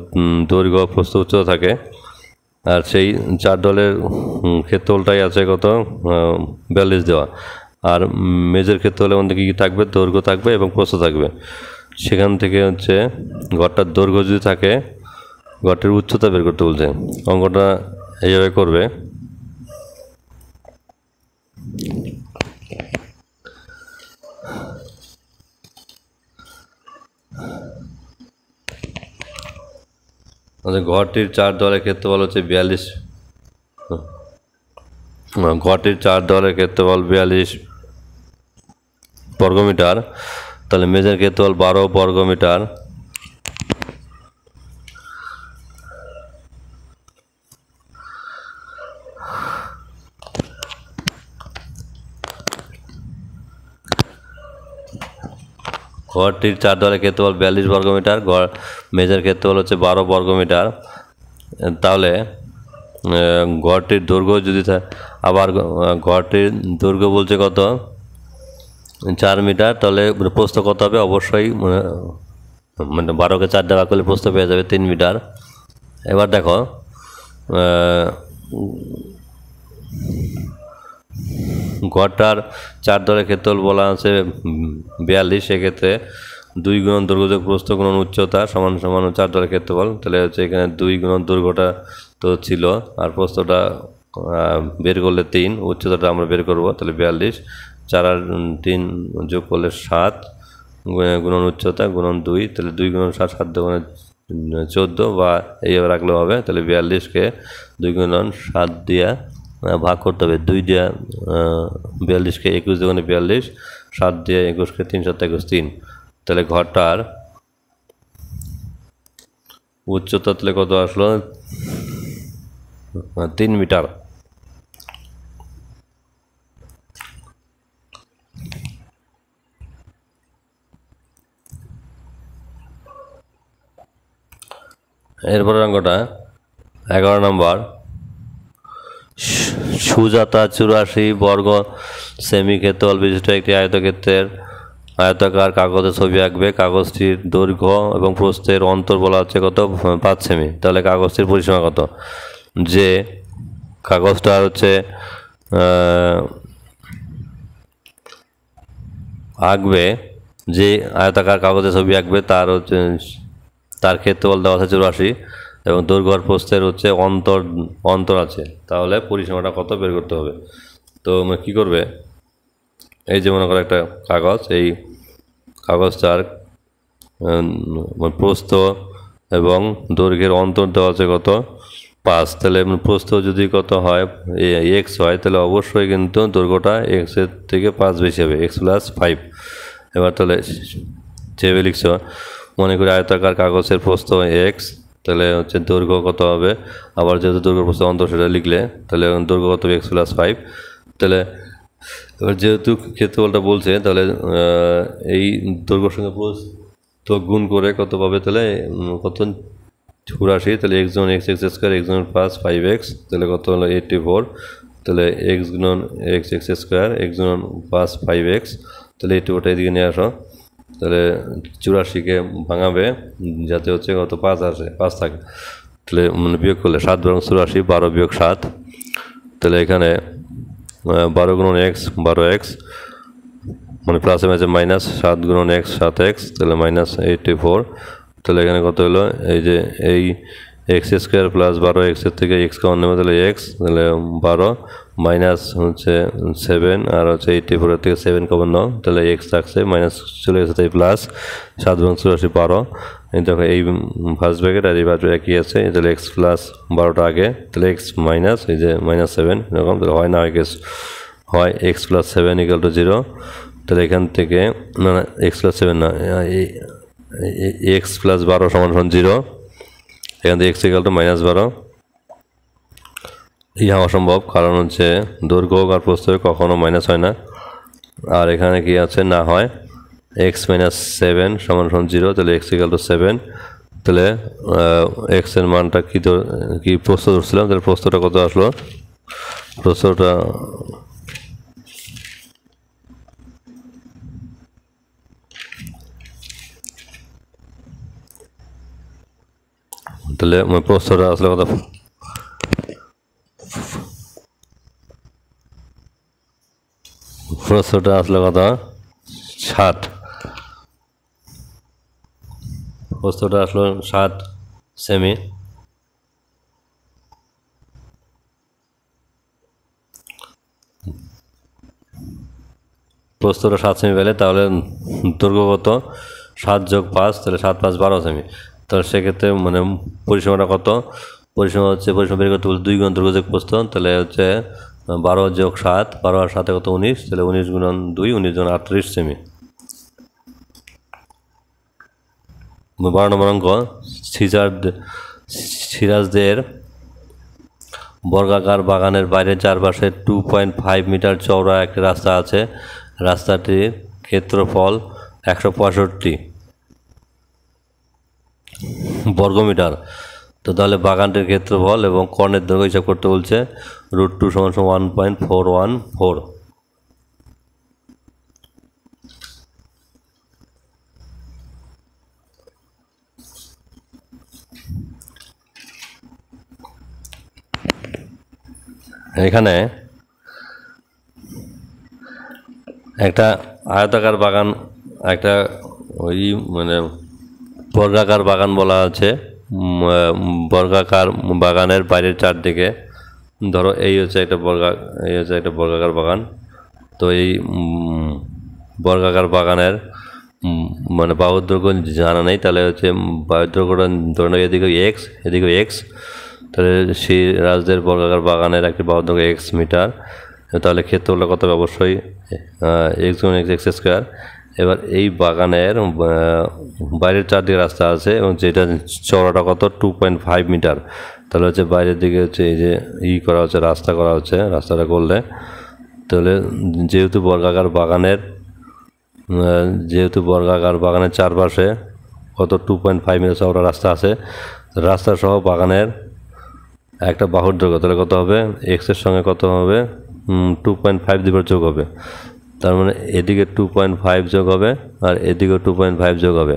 দৈর্ঘ্য, প্রস্থ, উচ্চতা থাকে, আর সেই 4 দেওয়ালের ক্ষেত্রফলটাই আছে কত, 42 দেওয়া। আর মেঝের ক্ষেত্রফলের মধ্যে কী কী থাকবে, দৈর্ঘ্য থাকবে এবং প্রস্থ থাকবে। সেখান থেকে হচ্ছে ঘরটার দৈর্ঘ্য যদি থাকে, ঘরটির উচ্চতা বের করতে বলছে। অঙ্কটা এইভাবে করবে, ঘরটির 4 দেওয়ালের ক্ষেত্রফল হচ্ছে 42, ঘরটির 4 দেওয়ালের ক্ষেত্রফল 42 বর্গমিটার, তাহলে মেঝের ক্ষেত্রফল 12 বর্গমিটার। ঘরটির 4 দেওয়ালের ক্ষেত্রফল 42 বর্গমিটার, মেঝের ক্ষেত্রফল হচ্ছে 12 বর্গমিটার। তাহলে ঘরটির দৈর্ঘ্য যদি আবার ঘরটির দৈর্ঘ্য বলছে কত, 4 মিটার, তাহলে প্রস্থ কত হবে, অবশ্যই মানে 12কে 4 দিয়ে ভাগ করলে প্রস্থ পেয়ে যাবে 3 মিটার। এবার দেখো ঘরটার 4 দেওয়ালের ক্ষেত্রফল বলা আছে 42, সেক্ষেত্রে 2 গুণন দৈর্ঘ্য যোগ প্রস্থ গুণন উচ্চতা সমান সমান 4 দেওয়ালের ক্ষেত্রফল। তাহলে হচ্ছে এখানে 2 গুণন দৈর্ঘ্যটা তো ছিল, আর প্রস্থটা বের করলে 3, উচ্চতাটা আমরা বের করব। তাহলে 42, 4 আর 3 যোগ করলে 7 গুণন উচ্চতা গুণন 2, তাহলে 2 গুণন 7, 7 গুণন 14, বা এইভাবে রাখলেও হবে। তাহলে 42কে 2 গুণন 7 দিয়া ভাগ করতে হবে, 2 দিয়া 42কে 21 দুগুণে 42, 7 দিয়ে 21কে 3 7 21 3। তাহলে ঘরটার উচ্চতা তাহলে কত আসলো, 3 মিটার। এরপরের অঙ্কটা 11 নম্বর, সুজাতা 84 বর্গ সেমি ক্ষেত্রফল বিশিষ্ট একটি আয়তক্ষেত্রের আয়তাকার কাগজে ছবি আঁকবে। কাগজটির দৈর্ঘ্য এবং প্রস্থের অন্তর বলা হচ্ছে কত, 5 সেমি। তাহলে কাগজটির পরিসীমা কত? যে কাগজটা হচ্ছে আঁকবে, যে আয়তাকার কাগজে ছবি আঁকবে তার ক্ষেত্রফল দেওয়া আছে 84 এবং দৈর্ঘ্য আর প্রস্থের হচ্ছে অন্তর আছে। তাহলে পরিসীমাটা কত বের করতে হবে। তো কী করবে, এই যে মনে করো একটা কাগজ, এই কাগজটার প্রস্থ এবং দৈর্ঘ্যের অন্তর দেওয়া আছে কত, 5। তাহলে প্রস্থ যদি কত হয়, এক্স হয়, তাহলে অবশ্যই কিন্তু দৈর্ঘ্যটা এক্সের থেকে 5 বেশি হবে, x + 5। এবার তাহলে যেভাবে লিখছ, মনে করি আয়তাকার কাগজের প্রস্থ এক্স, তাহলে হচ্ছে দৈর্ঘ্য কত হবে, আবার যেহেতু দৈর্ঘ্য প্রস্থ অন্তর সেটা লিখলে, তাহলে দৈর্ঘ্য কত হবে, x + 5। তাহলে এবার যেহেতু ক্ষেত্রফলটা বলছে, তাহলে এই দৈর্ঘ্যের সঙ্গে প্রস্থ গুণ করে কত পাবে, তাহলে কত, 84। তাহলে x গুণন x স্কোয়ার, x গুণন + 5x, তাহলে কত হলো 84। তাহলে x গুণন x স্কোয়ার, x গুণন + 5x, তাহলে 84টা এদিকে নিয়ে আসো। তাহলে 84কে ভাঙাবে যাতে হচ্ছে কত, 5 আসে, 5 থাকে। তাহলে বিয়োগ করলে 7 বরং 84, 12 বিয়োগ 7, তাহলে এখানে 12 গুণন x 12x, মানে প্লাসে মাঝে মাইনাস, 7 গুণন x 7x, তাহলে -84। তাহলে এখানে কত হলো, এই যে এক্স স্কোয়ার প্লাস 12 এক্সের থেকে এক্স কমন নেবে তাহলে এক্স, তাহলে 12 মাইনাস হচ্ছে 7 আর হচ্ছে 84 থেকে 7 কমন নাও তাহলে এক্স থাকছে, মাইনাস চলে গেছে তাই প্লাস 7 এবং 84 12। এই দেখো এই ফার্স্ট ব্র্যাকেট আর এই বাদ একই আছে, তাহলে এক্স প্লাস 12টা আগে, তাহলে এক্স মাইনাস এই যে -7 এরকম, তাহলে হয় না হয় এক্স প্লাস 7 ইকুয়াল টু 0। তাহলে এখান থেকে না এক্স প্লাস 7 না, এক্স প্লাস 12 সমান 0, এখান থেকে এক্স ইকুয়াল টু -12। ইহা অসম্ভব, কারণ হচ্ছে দৈর্ঘ্য হোক আর প্রস্থ হোক কখনো মাইনাস হয় না। আর এখানে কি আছে না হয় এক্স মাইনাস 7 সমান 0, তাহলে এক্স ইকুয়াল টু 7। তাহলে এক্স এর মানটা কি প্রস্থ ধরছিলাম, তাহলে প্রস্থটা কত আসলো, প্রস্থটা তাহলে প্রস্থটা আসলে কত, প্রস্থটা আসলে কত 7, প্রস্থটা আসলো 7 সেমি। প্রস্থটা 7 সেমি পেলে তাহলে দৈর্ঘ্য কত 7 যোগ 5, তাহলে 7 5 12 সেমি। তাহলে সেক্ষেত্রে মানে পরিসীমাটা কত, পরিসীমা হচ্ছে পরিসীমা বের করতে বলতে 2 গুণ দৈর্ঘ্য যোগ প্রস্থ, তাহলে হচ্ছে 12 যোগ 7, 12 আর 7 কত 19, তাহলে 19 গুণন 2, 19 গুণ 38 সেমি। 12 নম্বর অঙ্ক, সিরাজদের বর্গাকার বাগানের বাইরে চারপাশে 2.5 মিটার চওড়া একটি রাস্তা আছে, রাস্তাটির ক্ষেত্রফল 165 বর্গমিটার। তো তাহলে বাগানটির ক্ষেত্রফল এবং কর্ণের দৈর্ঘ্য হিসাব করতে বলছে। √2 = 1.414। এখানে একটা আয়তাকার বাগান, একটা ওই মানে বর্গাকার বাগান বলা আছে। বর্গাকার বাগানের বাইরের চারদিকে ধরো এই হচ্ছে একটা বর্গাকার বাগান। তো এই বর্গাকার বাগানের মানে বাহুর দৈর্ঘ্য জানা নেই, তাহলে হচ্ছে বাহুর দৈর্ঘ্যটা ধরে নেই এদিকে এক্স, এদিকে এক্স, তাহলে সিরাজদের বর্গাকার বাগানের একটি বাহুর দৈর্ঘ্য এক্স মিটার, তাহলে ক্ষেত্রফলটা কত হবে, অবশ্যই এক্স গুণ এক্স স্কোয়ার। এবার এই বাগানের বাইরের চারদিকে রাস্তা আছে এবং যেটা চওড়াটা কত 2.5 মিটার, তাহলে হচ্ছে বাইরের দিকে হচ্ছে এই যে করা হচ্ছে, রাস্তা করা হচ্ছে, রাস্তাটা করলে তাহলে যেহেতু বর্গাকার বাগানের চারপাশে কত 2.5 মিটার চওড়া রাস্তা আছে, রাস্তা সহ বাগানের একটা বাহুর দৈর্ঘ্য, তাহলে কত হবে এক্সের সঙ্গে কত হবে 2.5 দিবার যোগ হবে, তার মানে এদিকে 2.5 যোগ হবে আর এদিকেও 2.5 যোগ হবে,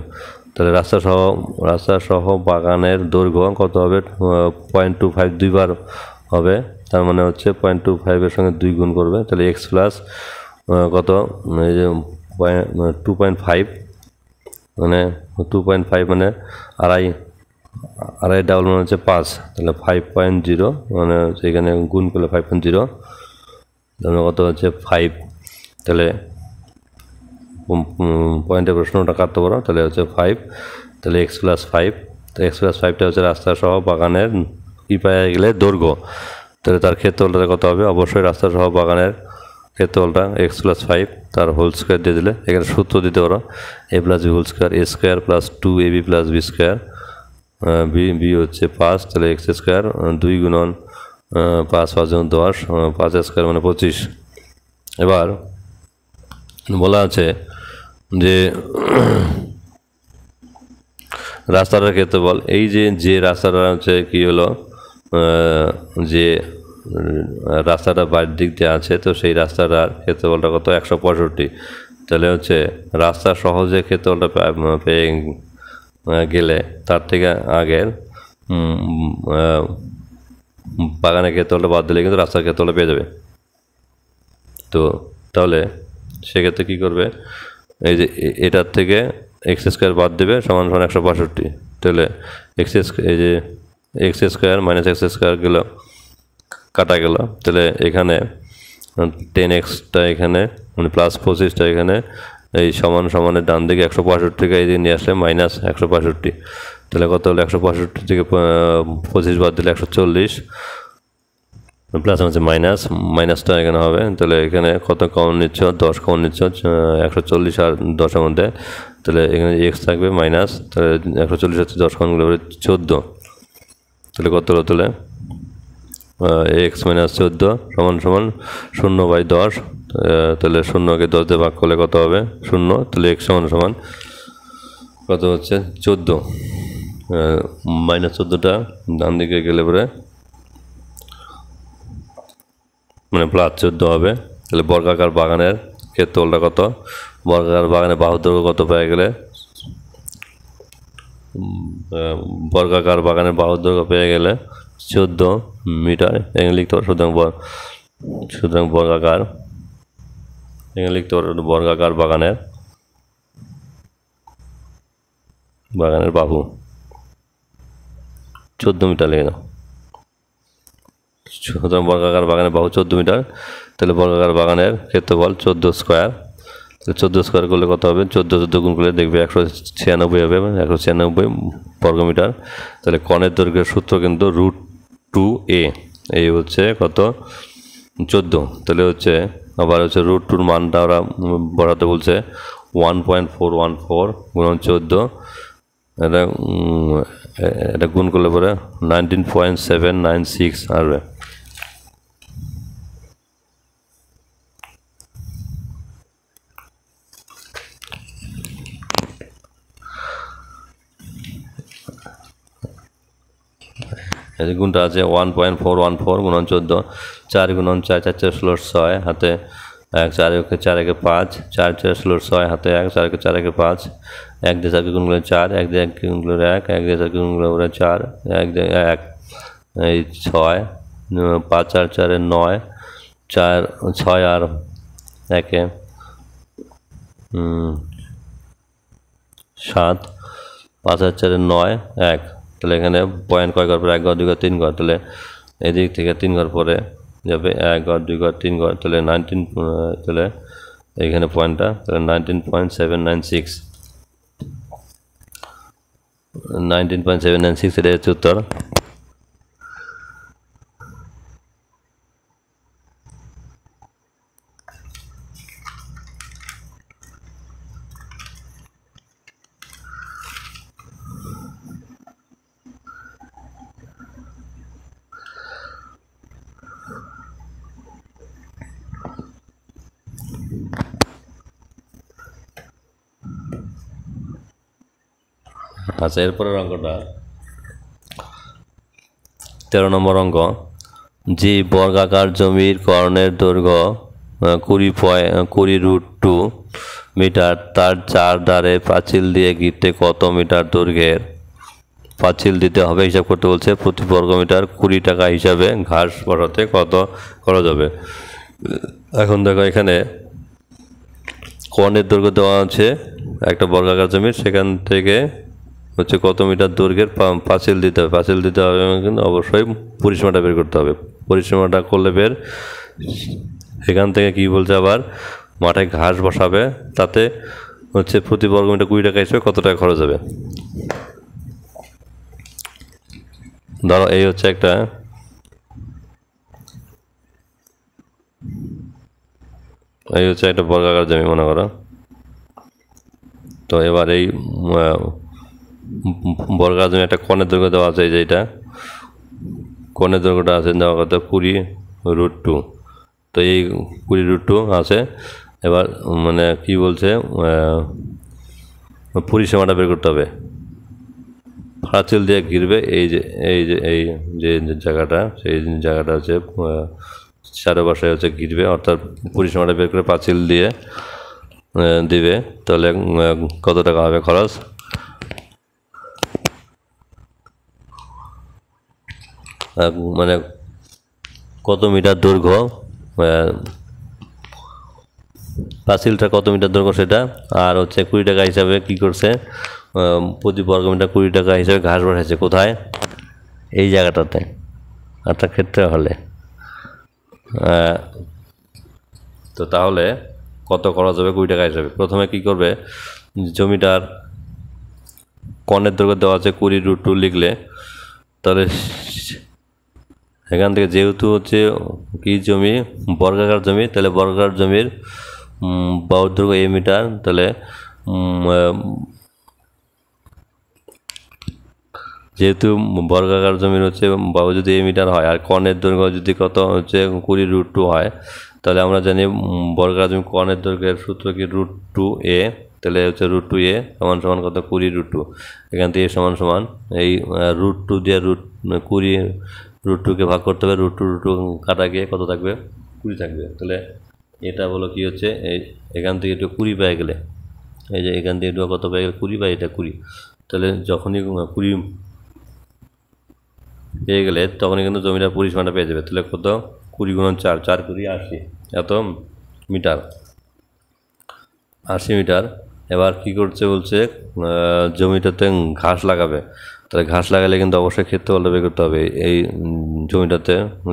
তাহলে রাস্তা সহ বাগানের দৈর্ঘ্য কত হবে 0.25 দুইবার হবে, তার মানে হচ্ছে 0.25 এর সঙ্গে 2 গুণ করবে, তাহলে এক্স প্লাস কত এই যে 2.5 মানে 2.5 মানে আড়াই ডাবল মানে হচ্ছে 5, তাহলে 5.0 মানে সেখানে গুণ করলে 5.0, তাহলে কত হচ্ছে 5, তাহলে পয়েন্টের প্রশ্নটা কাটতে পারো, তাহলে হচ্ছে 5, তাহলে এক্স প্লাস 5, তো এক্স প্লাস 5টা হচ্ছে রাস্তা সহ বাগানের কি পাওয়া গেলে দৈর্ঘ্য, তাহলে তার ক্ষেত্রফলটা কত হবে, অবশ্যই রাস্তা সহ বাগানের ক্ষেত্রফলটা এক্স প্লাস 5 তার হোল স্কোয়ার দিয়ে দিলে, এখানে সূত্র দিতে পারো a plus B whole square, a square plus 2ab plus B square, B হচ্ছে 5, তাহলে এক্স স্কোয়ার 2 গুণন 5 5 গুণ 10, 5 স্কোয়ার মানে 25। এবার বলা আছে যে রাস্তাটার ক্ষেত্রফল, এই যে রাস্তাটা হচ্ছে কি হলো, যে রাস্তাটা বাইরের দিক দিয়ে আছে, তো সেই রাস্তাটার ক্ষেত্রফলটা কত 165, তাহলে হচ্ছে রাস্তা সহজে ক্ষেত্রফলটা পেয়ে গেলে তার থেকে আগের বাগানের ক্ষেত্রফলটা বাদ দিলে কিন্তু রাস্তার ক্ষেত্রফলটা পেয়ে যাবে। তো তাহলে সেক্ষেত্রে কী করবে, এই যে এটার থেকে এক্স স্কোয়ার বাদ দেবে সমান 165, তাহলে এই যে x square minus x square গেল, কাটা গেল। তাহলে এখানে 10x এখানে মানে প্লাস 25টা এখানে, এই সমান সমানের ডান দিকে 165কে এই দিকে নিয়ে আসলে মাইনাস 165। তাহলে কত হলো? 165 থেকে 25 বাদ দিলে 140, প্লাস হচ্ছে মাইনাসটা এখানে হবে। তাহলে এখানে কত কমন নিচ্ছ? 10 কমন নিচ্ছ, 140 আর 10-এর মধ্যে। তাহলে এখানে এক্স থাকবে মাইনাস, তাহলে 140 হচ্ছে 10 কমন গেলে 14। তাহলে কত হলো? তাহলে এক্স মাইনাস 14 সমান সমান 0/10। তাহলে 0কে 10 দিয়ে ভাগ করলে কত হবে? 0। তাহলে এক্স সমান সমান কত হচ্ছে? 14। -14টা ডান দিকে গেলে পরে মানে +14 হবে। তাহলে বর্গাকার বাগানের ক্ষেত্রফলটা কত? বর্গাকার বাগানের বাহুর দৈর্ঘ্য কত পেয়ে গেলে? বর্গাকার বাগানের বাহুর দৈর্ঘ্য পেয়ে গেলে 14 মিটার। এখানে লিখতে পারো সুতরাং বর্গাকার, এখানে লিখতে পারো বর্গাকার বাগানের বাহু 14 মিটার লিখে নাও। সুতরাং বর্গাকার বাগানের বাহু 14 মিটার। তাহলে বর্গাকার বাগানের ক্ষেত্রফল 14 স্কোয়ার। তাহলে 14 স্কোয়ার করলে কত হবে? 14 গুণ করলে দেখবে 196 হবে, 196 বর্গমিটার। তাহলে কণের দৈর্ঘ্যের সূত্র কিন্তু √2a, এই হচ্ছে কত? 14। তাহলে হচ্ছে আবার হচ্ছে √2-র মানটা ওরা বসাতে বলছে 1.414 গুণন 14। এটা গুণ করলে পরে 19.796 আসবে। এই গুণটা আছে 1.414 গুণন 14, 4 গুণন 4, 4 4 16 6, হাতে 1, 4 একে 4 একে 5, 4 4 16 6, হাতে 1, 4 একে 4 একে 5, 1 দিয়ে 4 গুণ করলে 4, 1 দিয়ে 1 গুণ করলে 1, 1 দিয়ে 4 গুণ করলে 4, 1 দিয়ে 1 এই 6, 5 4 4 9, 4 6 আর 1 7, 5 আর 4 9 1। তাহলে এখানে পয়েন্ট কয় ঘর পরে? 1 ঘর 2 ঘর 3 ঘর। তাহলে এদিক থেকে 3 ঘর পরে যাবে 1 ঘর 2 ঘর 3 ঘর। তাহলে 19, তাহলে এইখানে পয়েন্টটা তাহলে 19.796, 19.796 এটা হচ্ছে উত্তর। আচ্ছা, এরপরের অঙ্কটা 13 নম্বর অঙ্ক। যে বর্গাকার জমির কর্ণের দৈর্ঘ্য 20.2 মিটার, তার 4 ধারে পাঁচিল দিয়ে ঘিরতে কত মিটার দৈর্ঘ্যের পাঁচিল দিতে হবে হিসাব করতে বলছে। প্রতি বর্গমিটার 20 টাকা হিসাবে ঘাস বসাতে কত খরচ হবে? এখন দেখো এখানে কর্ণের দৈর্ঘ্য দেওয়া আছে একটা বর্গাকার জমির, সেখান থেকে হচ্ছে কত মিটার দৈর্ঘ্যের পাঁচিল দিতে হবে। পাঁচিল দিতে হবে কিন্তু অবশ্যই পরিসীমাটা বের করতে হবে। পরিসীমাটা করলে বের, এখান থেকে কি বলছে আবার মাঠে ঘাস বসাবে, তাতে হচ্ছে প্রতি বর্গমিটার 20 টাকা হিসেবে কত টাকা খরচ হবে। ধরো এই হচ্ছে একটা বর্গাকার জমি মনে করো। তো এবার এই বর্গাকার জমি একটা কর্ণের দৈর্ঘ্য দেওয়া আছে, যেটা কর্ণের দৈর্ঘ্যটা আছে দেওয়া কত 20√2। তো এই 20√2 আছে। এবার মানে কি বলছে পরিসীমাটা বের করতে হবে। পাঁচিল দিয়ে ঘিরবে এই যে জায়গাটা, সেই জায়গাটা হচ্ছে চারপাশে হচ্ছে ঘিরবে, অর্থাৎ পরিসীমাটা বের করে পাঁচিল দিয়ে দিবে। তাহলে কত টাকা হবে খরচ? মানে কত মিটার দৈর্ঘ্য, পাঁচিলটা কত মিটার দৈর্ঘ্য সেটা, আর হচ্ছে 20 টাকা হিসাবে কি করছে, প্রতি বর্গমিটার 20 টাকা হিসাবে ঘাস বসাইছে। কোথায়? এই জায়গাটাতে একটা ক্ষেত্রে হলে তো তাহলে কত খরচ হবে 20 টাকা হিসাবে। প্রথমে কি করবে, জমিটার কর্ণের দৈর্ঘ্য দেওয়া আছে 20√2 লিখলে, তাহলে এখান থেকে যেহেতু হচ্ছে কি জমি বর্গাকার জমি, তাহলে বর্গাকার জমির বাহুর দৈর্ঘ্য a মিটার, তাহলে যেহেতু বর্গাকার জমির হচ্ছে বাহু যদি a মিটার হয় আর কর্ণের দৈর্ঘ্য যদি কত হচ্ছে 20√2 হয়, তাহলে আমরা জানি বর্গাকার জমি কর্ণের দৈর্ঘ্যের সূত্র কি √2a, তাহলে হচ্ছে √2a সমান সমান কত 20√2। এখান থেকে সমান সমান এই √2 দিয়ে √2কে ভাগ করতে হবে, √2 কাটা গিয়ে কত থাকবে 20 থাকবে। তাহলে এটা বলো কি হচ্ছে এই এখান থেকে একটু 20 পেয়ে গেলে, এই যে এখান থেকে একটু কত পেয়ে গেলে 20 বা এটা 20, তাহলে যখনই 20 পেয়ে গেলে তখনই কিন্তু জমিটার পরিসীমাটা পেয়ে যাবে। তাহলে কত 20 × 4, 4 × 80, এত মিটার, 80 মিটার। এবার কি করছে বলছে জমিটাতে ঘাস লাগাবে, তাহলে ঘাস লাগালে কিন্তু অবশ্যই ক্ষেত্রফল বের করতে হবে। এই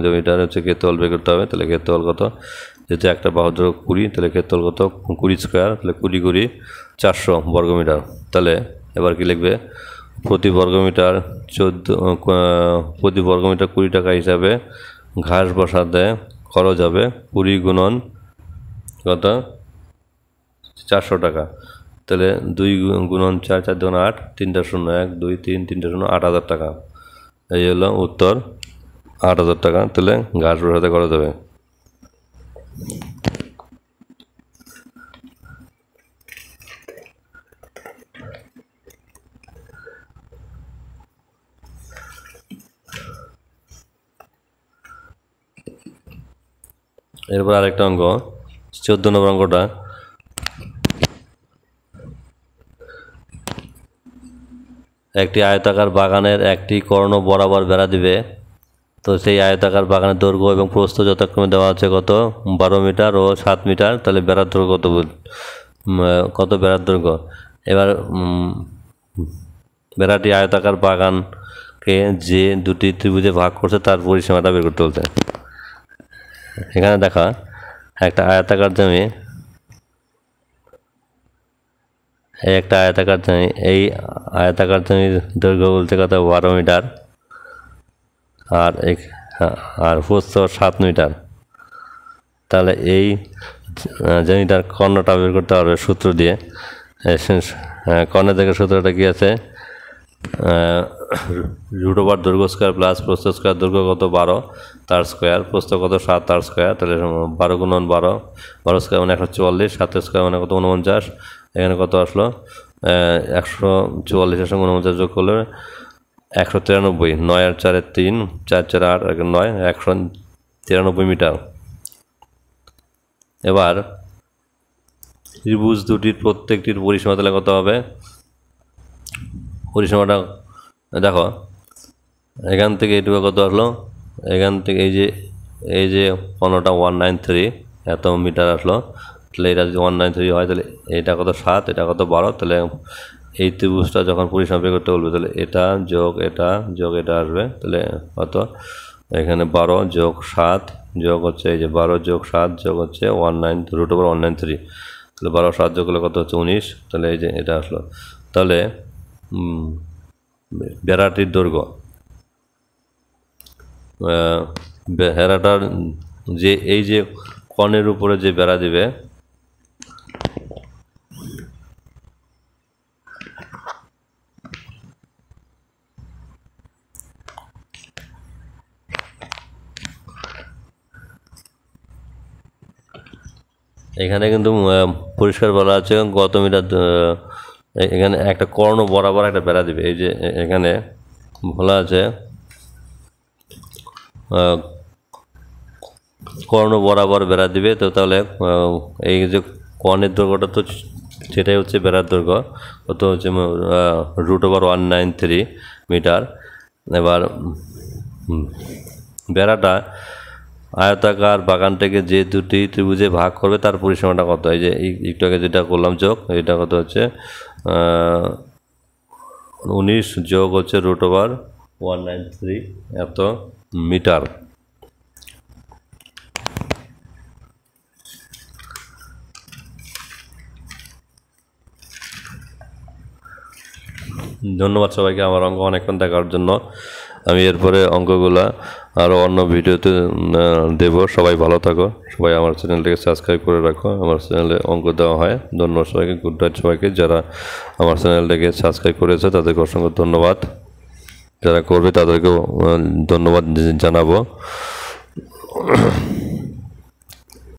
জমিটার হচ্ছে ক্ষেত্রফল বের করতে হবে। তাহলে ক্ষেত্রফল কত, যেহেতু একটা বাহুর দৈর্ঘ্য 20, তাহলে ক্ষেত্রফল কত 20², তাহলে 20 × 400 বর্গমিটার। তাহলে এবার কি লিখবে, প্রতি বর্গমিটার 20 টাকা হিসাবে ঘাস বসাতে খরচ হবে 20 × কত 400 টাকা। তাহলে 2 × 4, 4 × 8, 3টা 0, 1 2 3, 3টা 0, 8000 টাকা। এই হলো উত্তর, 8000 টাকা তাহলে ঘাস বসাতে খরচ হবে। এরপর আরেকটা অঙ্ক, 14 নম্বর অঙ্কটা। একটি আয়তাকার বাগানের একটি কর্ণ বরাবর বেড়া দিবে, তো সেই আয়তাকার বাগানের দৈর্ঘ্য এবং প্রস্থ যথাক্রমে দেওয়া আছে কত 12 মিটার ও 7 মিটার। তাহলে বেড়ার দৈর্ঘ্য কত বেড়ার দৈর্ঘ্য। এবার বেড়াটি আয়তাকার বাগানকে যে দুটি ত্রিভুজে ভাগ করছে তার পরিসীমাটা বের করতে বলছে। এখানে দেখা একটা আয়তাকার জমি, একটা আয়তাকার জমি, এই আয়তাকার জমির দৈর্ঘ্য বলতে কত 12 মিটার আর প্রস্থ 7 মিটার। তাহলে এই জমিটার কর্ণটা বের করতে পারবে সূত্র দিয়ে। কর্ণের থেকে সূত্রটা কি আছে, √/, দৈর্ঘ্য স্কোয়ার প্লাস প্রস্থ স্কোয়ার, দৈর্ঘ্য কত 12 তার স্কোয়ার, প্রস্থ কত 7 তার স্কোয়ার। তাহলে 12 × 12, 12 স্কোয়ার মানে 144, 7 স্কোয়ার মানে কত 49। এখানে কত আসলো 144 এর সঙ্গে 49 যোগ করলে 193, 9 আর 4 3, 4 4 8 9, 193 মিটার। এবার ত্রিভুজ দুটির প্রত্যেকটির পরিসীমা তাহলে কত হবে, পরিসীমাটা দেখো এখান থেকে এইটুকু কত আসলো, এখান থেকে এই যে কোণটা 193 এত মিটার আসলো। তাহলে এটা যদি 193 হয় তাহলে এটা কত 7, এটা কত 12। তাহলে এই ত্রিভুজটা যখন পরিসীমা বের করতে বলবে তাহলে এটা যোগ এটা আসবে। তাহলে কত এখানে 12 যোগ 7 যোগ হচ্ছে এই যে 12 যোগ 7 যোগ হচ্ছে √193। তাহলে 12 7 যোগ করলে কত হচ্ছে 19। তাহলে এই যে এটা আসলো। তাহলে বেড়াটির দৈর্ঘ্য, বেড়াটার যে এই যে কর্ণের উপরে যে বেড়া দিবে এখানে কিন্তু পরিষ্কার বলা আছে কত মিটার, এখানে একটা কর্ণ বরাবর একটা বেড়া দিবে। এই যে এখানে বলা আছে কর্ণ বরাবর বেড়া দিবে। তো তাহলে এই যে কর্ণের দৈর্ঘ্যটা তো সেটাই হচ্ছে বেড়ার দৈর্ঘ্য, কত হচ্ছে √193 মিটার। এবার বেড়াটা আয়তাকার বাগানটাকে যে দুটি ত্রিভুজে ভাগ করবে তার পরিসীমাটা কত, এই যে একটু আগে যেটা করলাম যোগ, এটা কত হচ্ছে 19 যোগ হচ্ছে √193 193 এত মিটার। ধন্যবাদ সবাইকে আমার অঙ্ক অনেকক্ষণ দেখার জন্য। আমি এরপরে অঙ্কগুলা আরও অন্য ভিডিওতে দেব। সবাই ভালো থাকো, সবাই আমার চ্যানেলটাকে সাবস্ক্রাইব করে রাখো। আমার চ্যানেলে অঙ্ক দেওয়া হয়। ধন্যবাদ সবাইকে, গুড নাইট সবাইকে। যারা আমার চ্যানেলটাকে সাবস্ক্রাইব করেছে তাদেরকে অসংখ্য ধন্যবাদ, যারা করবে তাদেরকেও ধন্যবাদ জানাবো।